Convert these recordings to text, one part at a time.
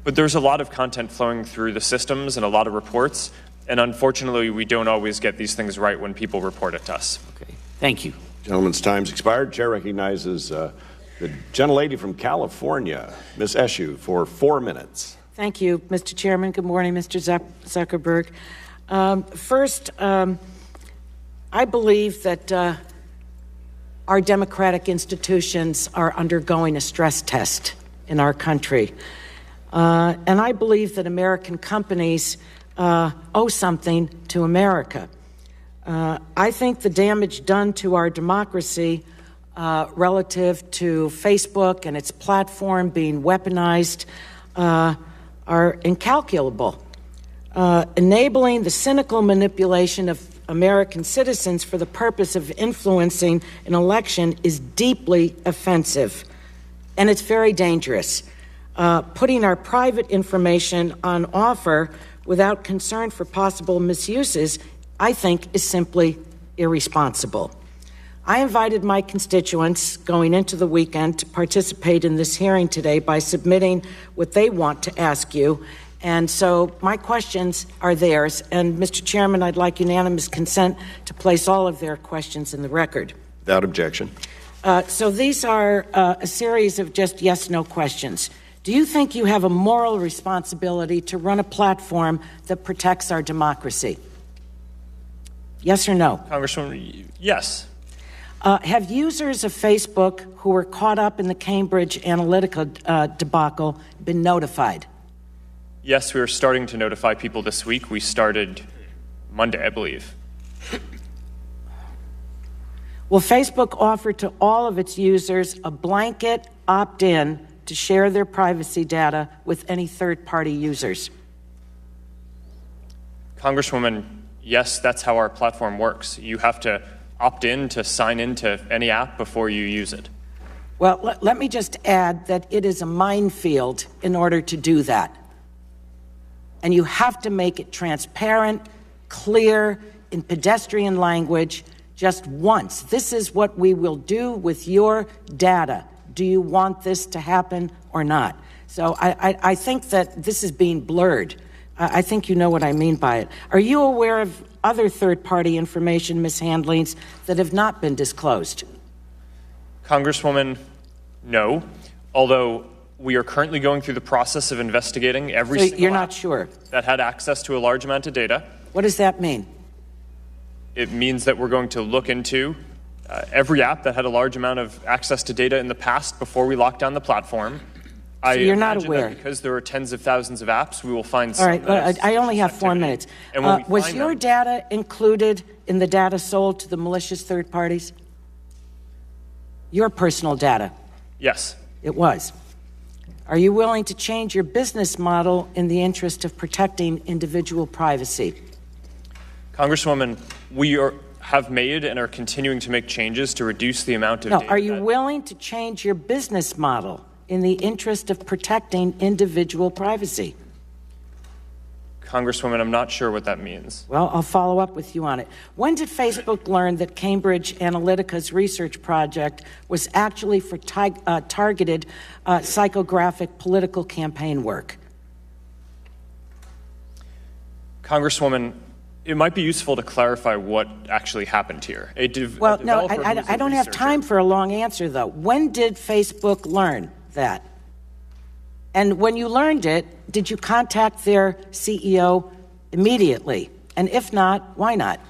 But there's a lot of content flowing through the systems and a lot of reports. And unfortunately, we don't always get these things right when people report it to us. Okay. Thank you. Gentleman's time's expired. Chair recognizes the gentlelady from California, Ms. Eshoo, for 4 minutes. Thank you, Mr. Chairman. Good morning, Mr. Zuckerberg. First, I believe that our democratic institutions are undergoing a stress test in our country. And I believe that American companies owe something to America. I think the damage done to our democracy relative to Facebook and its platform being weaponized are incalculable. Enabling the cynical manipulation of American citizens for the purpose of influencing an election is deeply offensive, and it's very dangerous. Putting our private information on offer without concern for possible misuses, I think, is simply irresponsible. I invited my constituents going into the weekend to participate in this hearing today by submitting what they want to ask you. And so my questions are theirs. And, Mr. Chairman, I'd like unanimous consent to place all of their questions in the record. Without objection. So these are a series of just yes-no questions. Do you think you have a moral responsibility to run a platform that protects our democracy? Yes or no? Congresswoman, yes. Have users of Facebook who were caught up in the Cambridge Analytica debacle been notified? Yes, we are starting to notify people this week. We started Monday, I believe. Will Facebook offer to all of its users a blanket opt-in to share their privacy data with any third-party users? Congresswoman, yes, that's how our platform works. You have to opt in to sign into any app before you use it. Well, let me just add that it is a minefield in order to do that. And you have to make it transparent, clear, in pedestrian language, just once. This is what we will do with your data. Do you want this to happen or not? So I think that this is being blurred. I think you know what I mean by it. Are you aware of other third-party information mishandlings that have not been disclosed? Congresswoman, no. Although we are currently going through the process of investigating every single you're app not sure that had access to a large amount of data. What does that mean? It means that we're going to look into every app that had a large amount of access to data in the past before we locked down the platform. So you're not aware. That because there are tens of thousands of apps, we will find some. All right, I only have 4 minutes. Was your data included in the data sold to the malicious third parties? Your personal data? Yes. It was. Are you willing to change your business model in the interest of protecting individual privacy? Congresswoman, we have made and are continuing to make changes to reduce the amount of data. Are you willing to change your business model in the interest of protecting individual privacy? Congresswoman, I'm not sure what that means. Well, I'll follow up with you on it. When did Facebook learn that Cambridge Analytica's research project was actually for targeted psychographic political campaign work? Congresswoman, it might be useful to clarify what actually happened here. I don't have time for a long answer, though. When did Facebook learn that? And when you learned it, did you contact their CEO immediately? And if not, why not?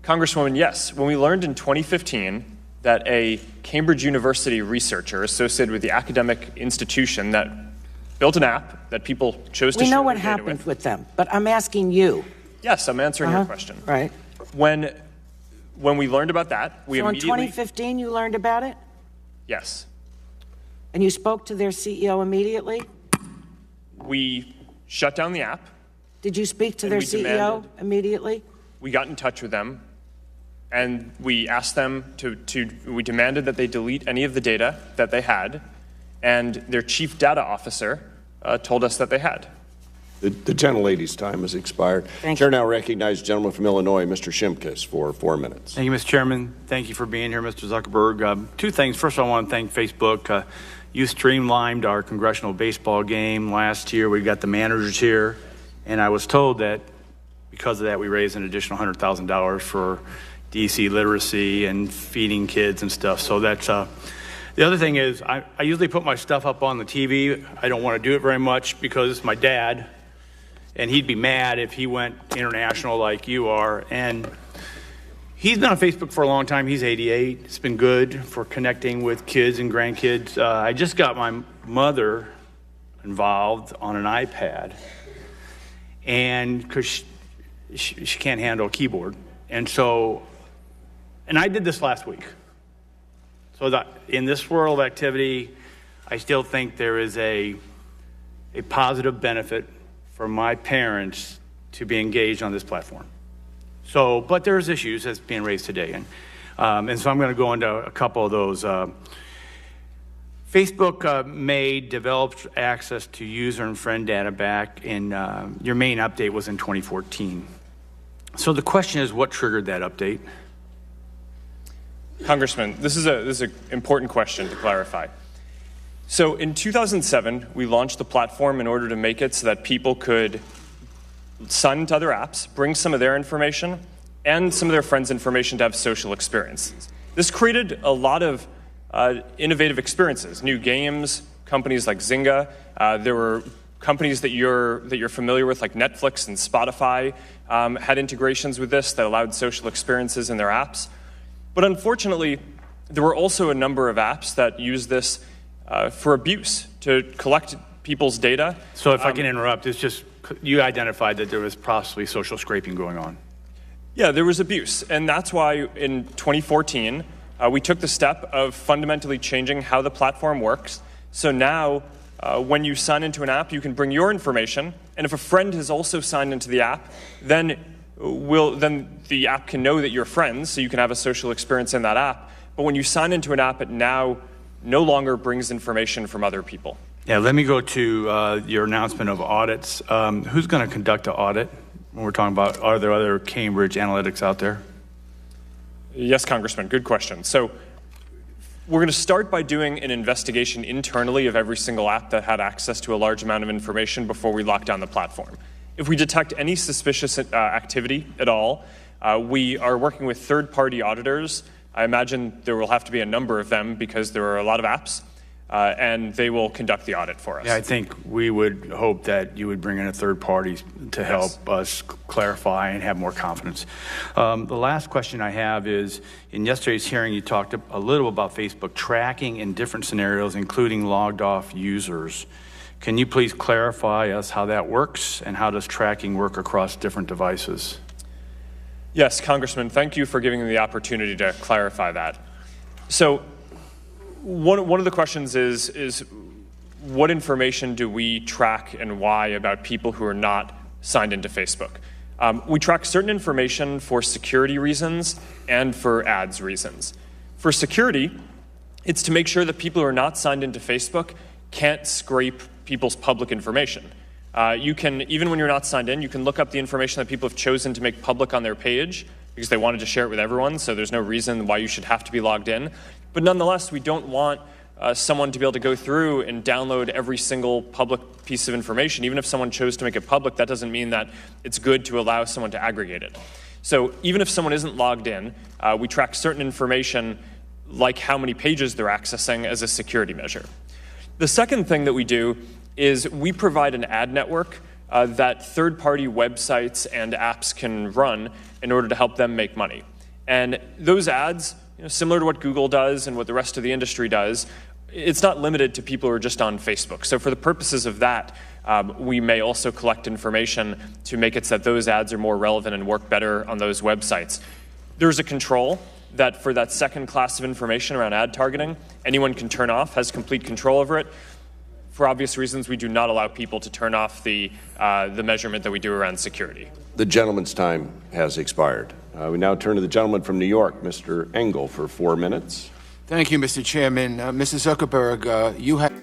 Congresswoman, yes. When we learned in 2015 that a Cambridge University researcher associated with the academic institution that built an app that people chose to share. We know what happened with them, but I'm asking you. Yes, I'm answering your question. Right. When we learned about that, we immediately... So in 2015 you learned about it? Yes. And you spoke to their CEO immediately? We shut down the app. Did you speak to their CEO immediately? We got in touch with them, and we asked them we demanded that they delete any of the data that they had, and their chief data officer told us that they had. The gentlelady's time has expired. Chair now recognizes the gentleman from Illinois, Mr. Shimkus, for 4 minutes. Thank you, Mr. Chairman. Thank you for being here, Mr. Zuckerberg. Two things. First, I want to thank Facebook. you streamlined our congressional baseball game last year. We got the managers here, and I was told that because of that, we raised an additional $100,000 for DC literacy and feeding kids and stuff. So that's the other thing is I usually put my stuff up on the TV. I don't want to do it very much because my dad, and he'd be mad if he went international like you are. And he's been on Facebook for a long time. He's 88. It's been good for connecting with kids and grandkids. I just got my mother involved on an iPad, and because she can't handle a keyboard. And I did this last week. So that in this world of activity, I still think there is a positive benefit for my parents to be engaged on this platform. So, but there's issues that's being raised today. And so I'm going to go into a couple of those. Facebook may develop access to user and friend data back in, your main update was in 2014. So the question is, what triggered that update? Congressman, this is an important question to clarify. So in 2007, we launched the platform in order to make it so that people could sign into other apps, bring some of their information and some of their friends' information to have social experiences. This created a lot of innovative experiences, new games, companies like Zynga. There were companies that you're familiar with, like Netflix and Spotify, had integrations with this that allowed social experiences in their apps. But unfortunately, there were also a number of apps that use this for abuse, to collect people's data. So if I can interrupt, it's just you identified that there was possibly social scraping going on. Yeah, there was abuse. And that's why in 2014, we took the step of fundamentally changing how the platform works. So now, when you sign into an app, you can bring your information. And if a friend has also signed into the app, then the app can know that you're friends, so you can have a social experience in that app. But when you sign into an app, it now no longer brings information from other people. Yeah, let me go to your announcement of audits. Who's going to conduct an audit when we're talking about, are there other Cambridge Analytics out there? Yes, Congressman, good question. So we're going to start by doing an investigation internally of every single app that had access to a large amount of information before we lock down the platform. If we detect any suspicious activity at all, we are working with third-party auditors. I imagine there will have to be a number of them because there are a lot of apps, and they will conduct the audit for us. Yeah, I think we would hope that you would bring in a third party to help us clarify and have more confidence. The last question I have is, in yesterday's hearing, you talked a little about Facebook tracking in different scenarios, including logged off users. Can you please clarify us how that works, and how does tracking work across different devices? Yes, Congressman, thank you for giving me the opportunity to clarify that. So one of the questions is what information do we track and why about people who are not signed into Facebook? We track certain information for security reasons and for ads reasons. For security, it's to make sure that people who are not signed into Facebook can't scrape people's public information. You can, even when you're not signed in, you can look up the information that people have chosen to make public on their page because they wanted to share it with everyone, so there's no reason why you should have to be logged in. But nonetheless, we don't want someone to be able to go through and download every single public piece of information. Even if someone chose to make it public, that doesn't mean that it's good to allow someone to aggregate it. So even if someone isn't logged in, we track certain information like how many pages they're accessing as a security measure. The second thing that we do is we provide an ad network that third-party websites and apps can run in order to help them make money. And those ads, similar to what Google does and what the rest of the industry does, it's not limited to people who are just on Facebook. So for the purposes of that, we may also collect information to make it so that those ads are more relevant and work better on those websites. There's a control that for that second class of information around ad targeting, anyone can turn off, has complete control over it. For obvious reasons, we do not allow people to turn off the measurement that we do around security. The gentleman's time has expired. We now turn to the gentleman from New York, Mr. Engel, for 4 minutes. Thank you, Mr. Chairman. Mr. Zuckerberg, you have...